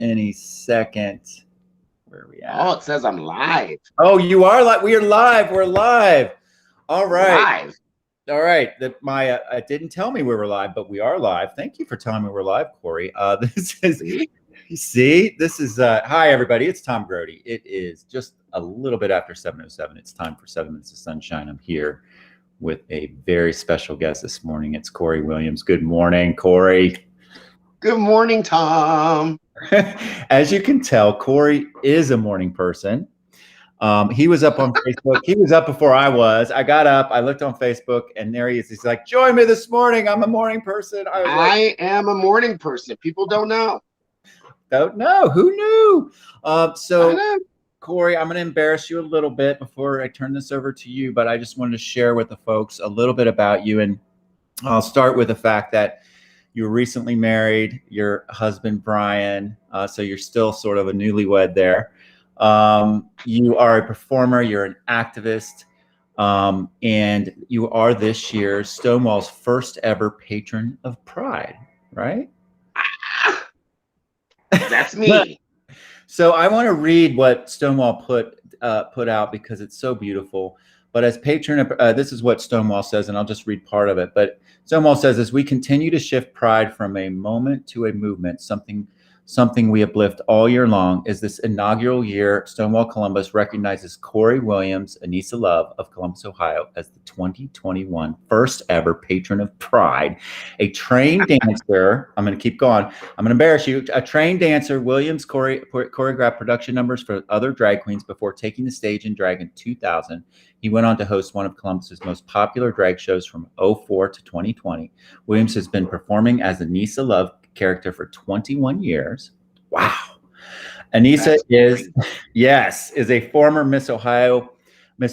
any second. Where are we at? Oh, it says I'm live. Oh, you are live. We are live. We're live. All right. Live. All right. It didn't tell me we were live, but we are live. Thank you for telling me we're live, Corey. This is hi everybody. It's Tom Grody. It is just a little bit after 7:07. It's time for 7 Minutes of Sunshine. I'm here with a very special guest this morning. It's Corey Williams. Good morning, Corey. Good morning, Tom. As you can tell, Corey is a morning person. He was up on Facebook. He was up before I was. I got up, I looked on Facebook, and there he is. He's like, join me this morning. I'm a morning person. I am a morning person. People don't know. Don't know. Who knew? Corey, I'm going to embarrass you a little bit before I turn this over to you, but I just wanted to share with the folks a little bit about you. And I'll start with the fact that you were recently married, your husband, Brian. So you're still sort of a newlywed there. You are a performer, you're an activist, and you are this year's Stonewall's first ever patron of Pride, right? That's me. So I want to read what Stonewall put out because it's so beautiful. But as patron of, this is what Stonewall says, and I'll just read part of it. But Stonewall says, as we continue to shift Pride from a moment to a movement, something we uplift all year long, is this inaugural year, Stonewall Columbus recognizes Corey Williams, Anissa Love of Columbus, Ohio, as the 2021 first ever patron of Pride, a trained dancer. I'm going to keep going. I'm going to embarrass you. A trained dancer, Williams choreographed production numbers for other drag queens before taking the stage in drag in 2000. He went on to host one of Columbus's most popular drag shows from 2004 to 2020. Williams has been performing as Anissa Love character for 21 years. Wow. Anissa is a former Miss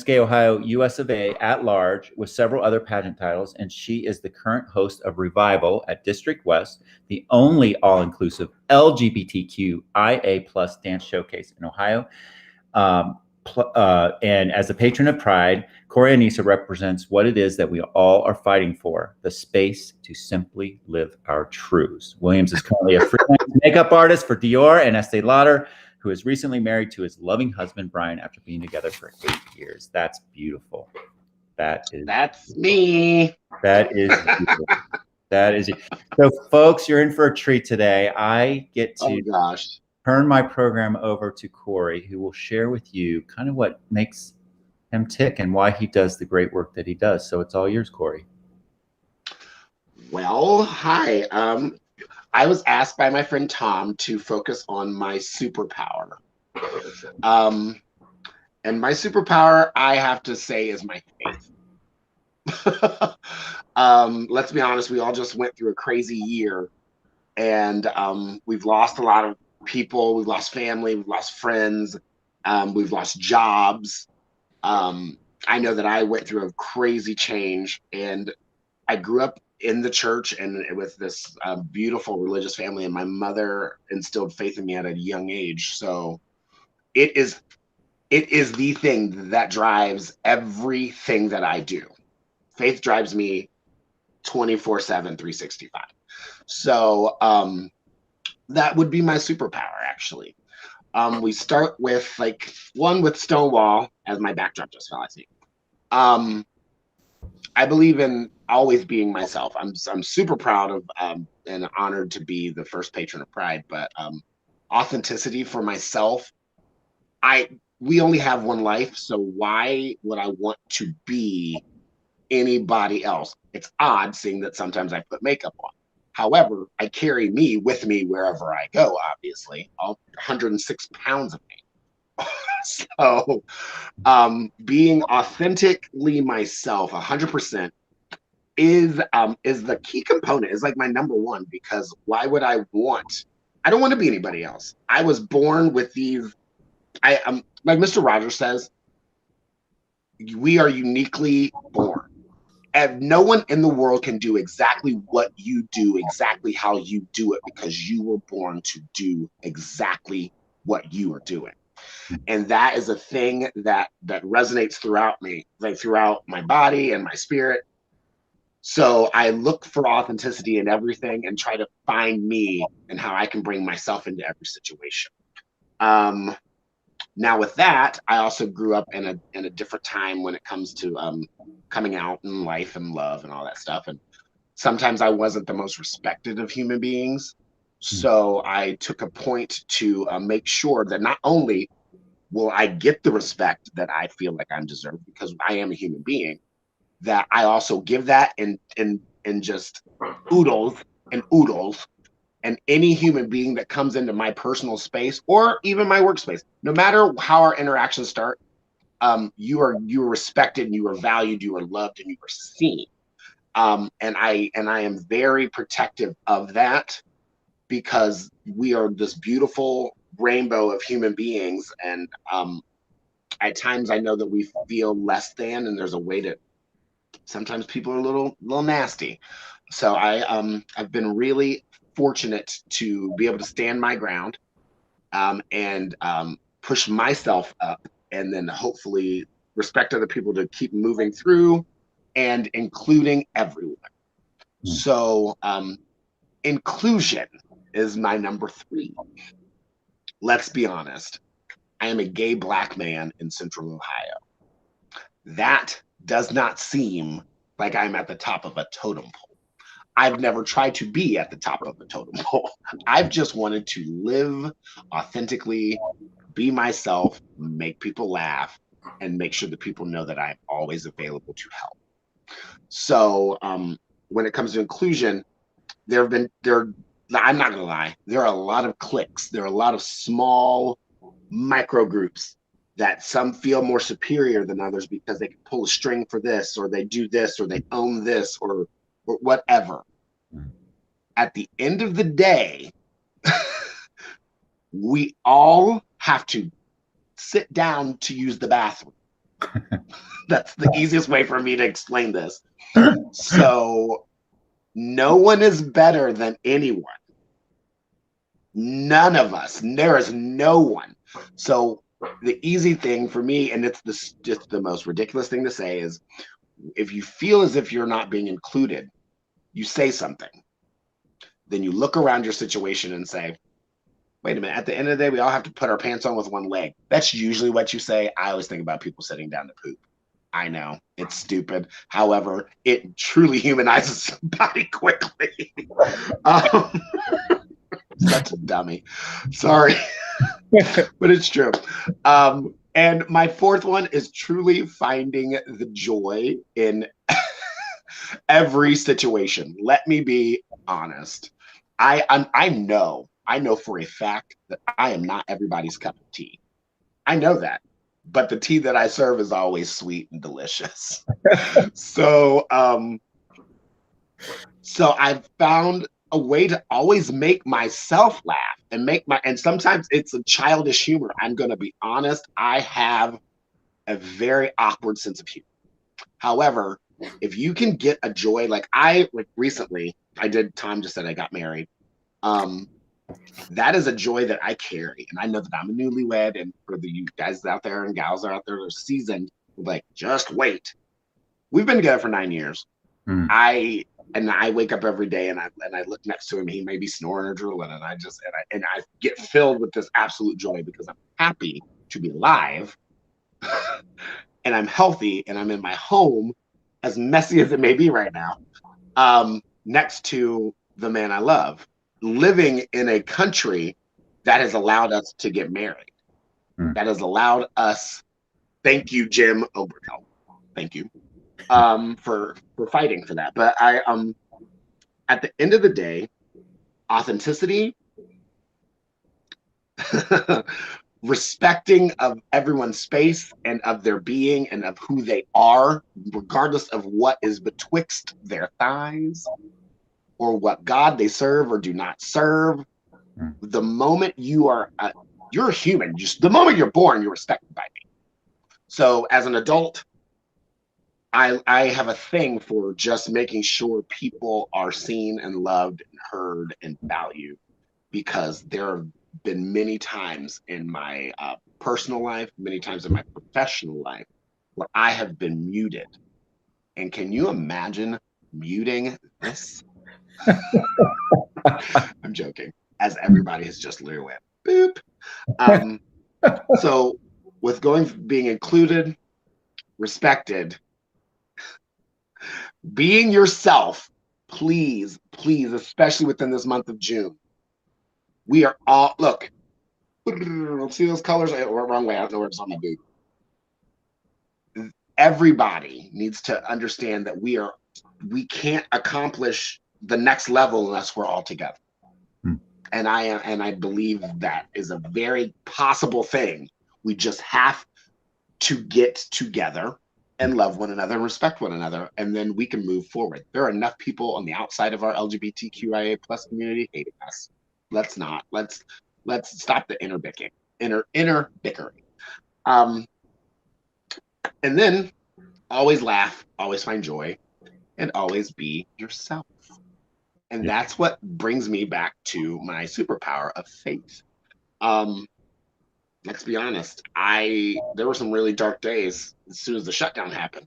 Gay Ohio US of A at large with several other pageant titles, and she is the current host of Revival at District West, the only all-inclusive LGBTQIA+ dance showcase in Ohio. And as a patron of Pride, Corey Anissa represents what it is that we all are fighting for, the space to simply live our truths. Williams is currently a freelance makeup artist for Dior and Estee Lauder, who is recently married to his loving husband, Brian, after being together for 8 years. That's beautiful. That's me. That is beautiful. That is it. So, folks, you're in for a treat today. I get to turn my program over to Corey, who will share with you kind of what makes him tick and why he does the great work that he does. So it's all yours, Corey. Well, hi. I was asked by my friend Tom to focus on my superpower. And my superpower, I have to say, is my faith. Let's be honest, we all just went through a crazy year, and we've lost a lot of people, we've lost family, we've lost friends, we've lost jobs. I know that I went through a crazy change, and I grew up in the church and with this beautiful religious family, and my mother instilled faith in me at a young age. So it is the thing that drives everything that I do. Faith drives me 24/7, 365. So that would be my superpower, actually. We start with with Stonewall as my backdrop just fell, I think. I believe in always being myself. I'm super proud of and honored to be the first patron of Pride, but authenticity for myself, we only have one life, so why would I want to be anybody else? It's odd seeing that sometimes I put makeup on. However, I carry me with me wherever I go, obviously, all 106 pounds of me. So being authentically myself 100% is the key component, is like my number one, because why would I don't want to be anybody else. I was born with these, like Mr. Rogers says, we are uniquely born. And no one in the world can do exactly what you do, exactly how you do it, because you were born to do exactly what you are doing. And that is a thing that resonates throughout me, like throughout my body and my spirit. So I look for authenticity in everything and try to find me and how I can bring myself into every situation. Um, Now with that, I also grew up in a different time when it comes to coming out in life and love and all that stuff. And sometimes I wasn't the most respected of human beings. So I took a point to make sure that not only will I get the respect that I feel like I'm deserved because I am a human being, that I also give that in just oodles and oodles, and any human being that comes into my personal space or even my workspace, no matter how our interactions start, you are respected, and you are valued, you are loved, and you are seen. And I am very protective of that because we are this beautiful rainbow of human beings, and at times I know that we feel less than, and there's a way to. Sometimes people are a little nasty, so I've been really fortunate to be able to stand my ground, and push myself up, and then hopefully respect other people to keep moving through and including everyone. So inclusion is my number three. Let's be honest. I am a gay Black man in Central Ohio. That does not seem like I'm at the top of a totem pole. I've never tried to be at the top of the totem pole. I've just wanted to live authentically, be myself, make people laugh, and make sure that people know that I'm always available to help. So when it comes to inclusion, there have been there. I'm not gonna lie. There are a lot of cliques. There are a lot of small micro groups that some feel more superior than others because they can pull a string for this, or they do this, or they own this, or whatever. At the end of the day, we all have to sit down to use the bathroom. That's the easiest way for me to explain this. So no one is better than anyone. None of us. There is no one. So the easy thing for me, and it's just the most ridiculous thing to say, is if you feel as if you're not being included, you say something. Then you look around your situation and say, wait a minute, at the end of the day, we all have to put our pants on with one leg. That's usually what you say. I always think about people sitting down to poop. I know it's stupid. However, it truly humanizes somebody quickly. um, Such a dummy. Sorry, but it's true. And my fourth one is truly finding the joy in every situation. Let me be honest. I know for a fact that I am not everybody's cup of tea. I know that, but the tea that I serve is always sweet and delicious. So, so I've found a way to always make myself laugh and and sometimes it's a childish humor. I'm going to be honest. I have a very awkward sense of humor. However, if you can get a joy, like recently, Tom just said I got married. Um, that is a joy that I carry. And I know that I'm a newlywed, and for the you guys out there and gals out there that are seasoned, like, just wait. We've been together for 9 years. Mm. I wake up every day and I look next to him. He may be snoring or drooling, and I get filled with this absolute joy because I'm happy to be alive, and I'm healthy, and I'm in my home, as messy as it may be right now, next to the man I love, living in a country that has allowed us to get married, that has allowed us. Thank you, Jim Obertel. Thank you for fighting for that. But at the end of the day, authenticity, respecting of everyone's space and of their being and of who they are, regardless of what is betwixt their thighs or what God they serve or do not serve. The moment you're a human, just the moment you're born, you're respected by me. So as an adult, I have a thing for just making sure people are seen and loved and heard and valued, because there have been many times in my personal life, many times in my professional life, where I have been muted. And can you imagine muting this. I'm joking, as everybody has just literally went boop. So with being included, respected, being yourself, please, please, especially within this month of June. We are all, look, see those colors? Wrong way. I don't know where it's on my boot. Everybody needs to understand that we can't accomplish the next level unless we're all together. And I believe that is a very possible thing. We just have to get together and love one another and respect one another, and then we can move forward. There are enough people on the outside of our LGBTQIA plus community hating us. Let's stop the inner bickering. And then always laugh, always find joy, and always be yourself. And that's what brings me back to my superpower of faith. Let's be honest. There were some really dark days as soon as the shutdown happened.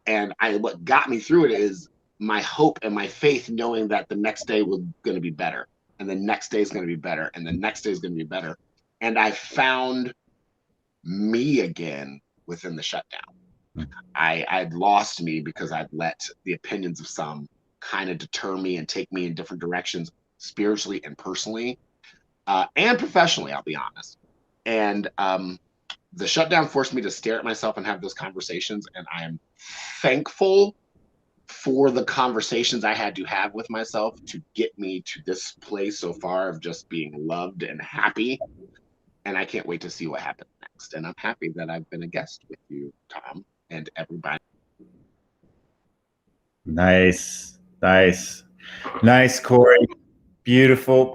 And what got me through it is my hope and my faith, knowing that the next day was going to be better. And the next day is going to be better. And the next day is going to be better. And I found me again within the shutdown. I'd lost me because I'd let the opinions of some kind of deter me and take me in different directions, spiritually and personally, and professionally, I'll be honest. And the shutdown forced me to stare at myself and have those conversations. And I am thankful for the conversations I had to have with myself to get me to this place so far of just being loved and happy. And I can't wait to see what happens next. And I'm happy that I've been a guest with you, Tom, and everybody. Nice, Corey. Beautiful.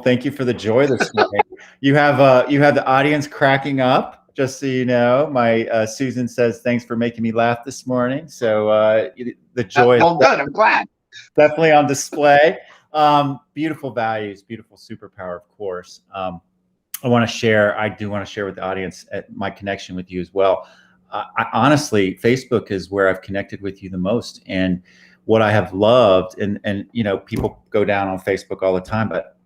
Thank you for the joy this morning. You have the audience cracking up. Just so you know, my Susan says thanks for making me laugh this morning. So the joy. Well, good. I'm glad. Definitely on display. Beautiful values, beautiful superpower, of course. I do want to share with the audience my connection with you as well. Honestly, Facebook is where I've connected with you the most. And what I have loved, and people go down on Facebook all the time, but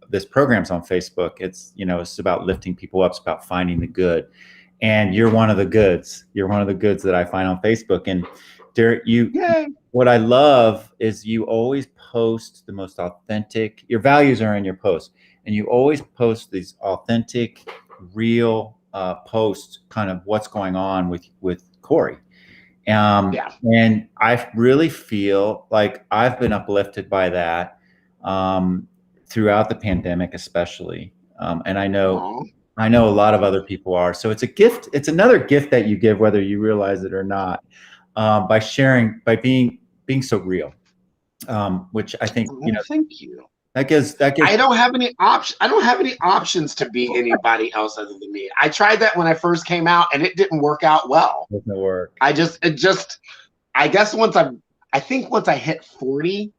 this program's on Facebook. It's about lifting people up. It's about finding the good. And you're one of the goods. You're one of the goods that I find on Facebook. And Derek, what I love is you always post the most authentic, your values are in your posts, and you always post these authentic, real posts, kind of what's going on with Corey. And I really feel like I've been uplifted by that throughout the pandemic, especially. And I know a lot of other people are. So it's a gift. It's another gift that you give, whether you realize it or not, by sharing, by being so real, which I think, thank you. That gives. I don't have any options to be anybody else other than me. I tried that when I first came out, and it didn't work out well. It doesn't work. I guess once I hit 40,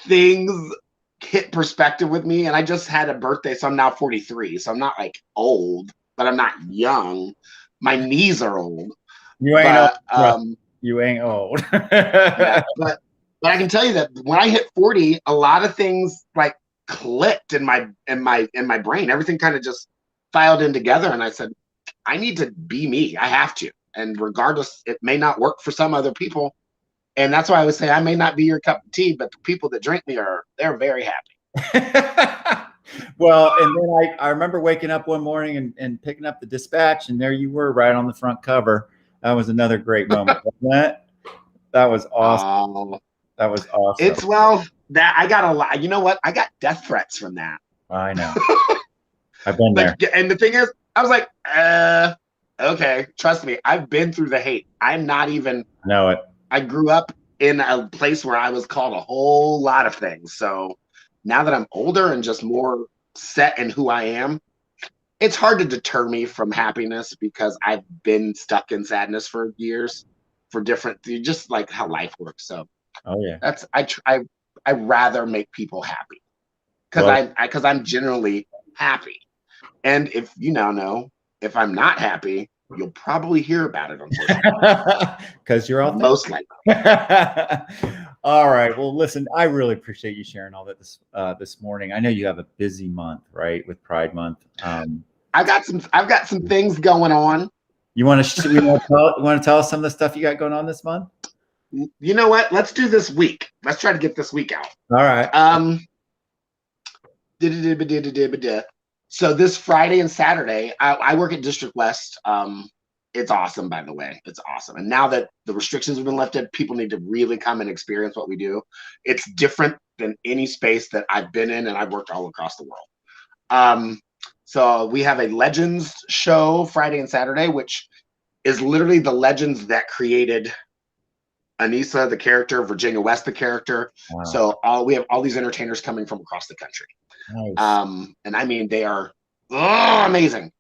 things hit perspective with me. And I just had a birthday, so I'm now 43. So I'm not like old, but I'm not young. My knees are old. You ain't old. You ain't old. Yeah, but I can tell you that when I hit 40, a lot of things like clicked in my brain. Everything kind of just filed in together, and I said, I need to be me. I have to. And regardless, it may not work for some other people. And that's why I would say I may not be your cup of tea, but the people that drink me they're very happy. Well, and then I remember waking up one morning and picking up the Dispatch, and there you were, right on the front cover. That was another great moment, wasn't it? That was awesome. That was awesome. That I got a lot. You know what? I got death threats from that. I know. I've been there. And the thing is, I was like, okay, trust me, I've been through the hate. I'm not even. I know it. I grew up in a place where I was called a whole lot of things. So now that I'm older and just more set in who I am, it's hard to deter me from happiness because I've been stuck in sadness for years, just like how life works. So, that's I rather make people happy because I'm generally happy. And if you now know, if I'm not happy, you'll probably hear about it on social media. Because you're out there. Most likely. All right. Well, listen, I really appreciate you sharing all that this morning. I know you have a busy month, right, with Pride Month. I've got some things going on. You want to tell us some of the stuff you got going on this month? You know what? Let's do this week. Let's try to get this week out. All right. So this Friday and Saturday, I work at District West. It's awesome, by the way. It's awesome. And now that the restrictions have been lifted, people need to really come and experience what we do. It's different than any space that I've been in, and I've worked all across the world. So we have a Legends show Friday and Saturday, which is literally the legends that created Anissa, the character, Virginia West, the character. Wow. So we have all these entertainers coming from across the country. Nice. And I mean, they are amazing.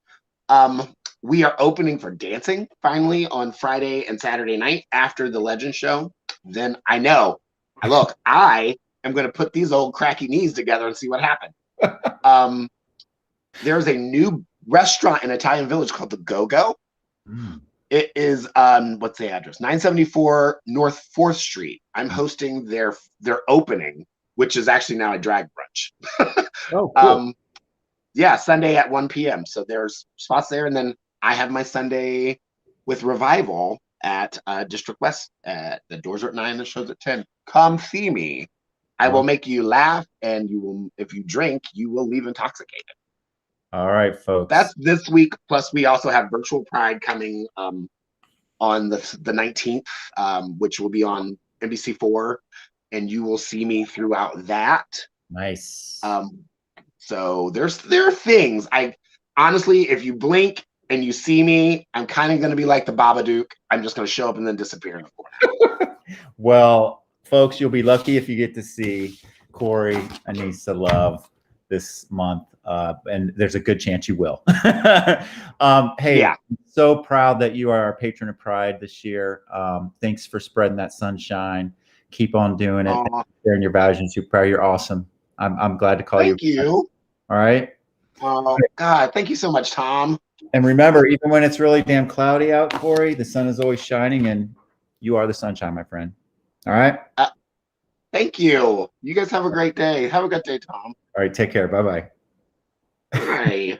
We are opening for dancing finally on Friday and Saturday night after the Legend show. Then I am going to put these old cracky knees together and see what happens. There's a new restaurant in Italian Village called the Go-Go. It is what's the address? 974 North 4th Street. I'm hosting their opening, which is actually now a drag brunch. Oh, cool. Yeah, Sunday at 1 p.m. So there's spots there, and then I have my Sunday with Revival at District West. The doors are at 9, the show's at 10. Come see me. I will make you laugh, and you will, if you drink, you will leave intoxicated. All right, folks. That's this week. Plus, we also have Virtual Pride coming on the 19th, which will be on NBC4, and you will see me throughout that. Nice. So there are things. I honestly, if you blink and you see me, I'm kind of going to be like the Babadook. I'm just going to show up and then disappear in the corner. Well, folks, you'll be lucky if you get to see Corey, Anissa Love this month. And there's a good chance you will. Hey, yeah. I'm so proud that you are our patron of Pride this year. Thanks for spreading that sunshine. Keep on doing it. Sharing your values. You're awesome. I'm glad to call you. Thank you. All right. Oh, God. Thank you so much, Tom. And remember, even when it's really damn cloudy out, Corey, the sun is always shining, and you are the sunshine, my friend. All right. Thank you. You guys have a great day. Have a good day, Tom. All right. Take care. Bye-bye. Bye.